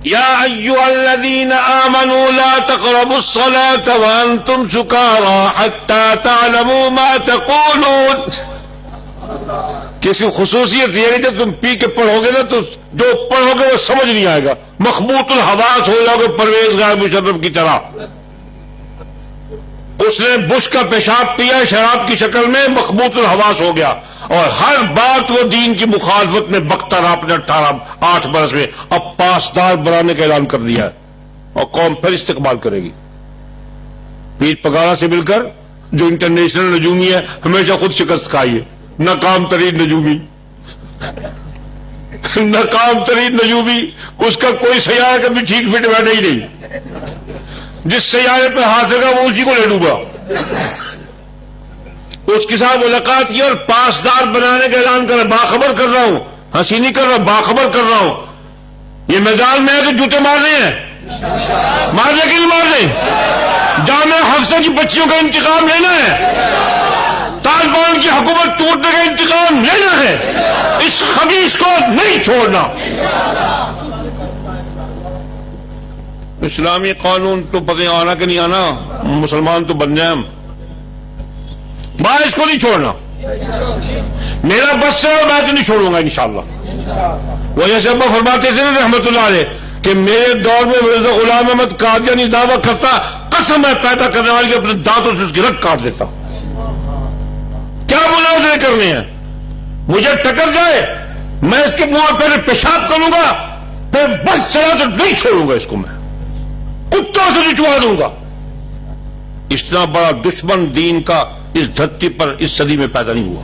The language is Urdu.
یا ایھا الذین آمنوا لا تقربوا الصلاة وانتم سکارى حتى تعلموا ما تقولون. کسی خصوصیت یہ نہیں کہ تم پی کے پڑھو گے نا تو جو پڑھو گے وہ سمجھ نہیں آئے گا، مخبوط الحواس ہو جاؤ گے پرویز مشرف کی طرح. اس نے بش کا پیشاب پیا شراب کی شکل میں، مخبوط الحواس ہو گیا، اور ہر بات وہ دین کی مخالفت میں بکتا رہا اپنے 8 برس میں. اب پاسدار بنانے کا اعلان کر دیا ہے اور قوم پھر استقبال کرے گی. پیر پگارا سے مل کر جو انٹرنیشنل نجومی ہے ہمیشہ خود شکست کھائی ہے. ناکام ترین نجومی، ناکام ترین نجومی، اس کا کوئی سیارہ کبھی ٹھیک فٹ بیٹھا ہی نہیں. جس سیارے پہ ہاتھ لگا وہ اسی کو لے ڈوبا. اس کے ساتھ ملاقات کی اور پاسدار بنانے کا اعلان کر، باخبر کر رہا ہوں، ہنسی نہیں کر رہا، باخبر کر رہا ہوں. یہ میدان میں ہے کہ جوتے مارنے ہیں، مارنے کے لیے مارنے، جامع حفصہ کی بچیوں کا انتقام لینا ہے، طالبان کی حکومت ٹوٹنے کا انتقام لینا ہے. اس خبیث کو نہیں چھوڑنا. اسلامی قانون تو پتہ آنا کہ نہیں آنا، مسلمان تو بن جائیں ہم. اس کو نہیں چھوڑنا. میرا بس ہے میں تو نہیں چھوڑوں گا انشاءاللہ. وہ جیسے ابا فرماتے تھے نا رحمت اللہ علیہ کہ میرے دور میں مرزا غلام احمد قادیانی دعویٰ کرتا، قسم ہے پیدا کرنے والی کے اپنے دانتوں سے اس کی رگ کاٹ دیتا. کیا مناظرے کرنے ہیں؟ مجھے ٹکر جائے میں اس کے منہ پہ پیشاب کروں گا، پھر بس چلا تو نہیں چھوڑوں گا اس کو، میں کتوں سے نچوا دوں گا. اتنا بڑا دشمن دین کا اس دھرتی پر اس صدی میں پیدا نہیں ہوا.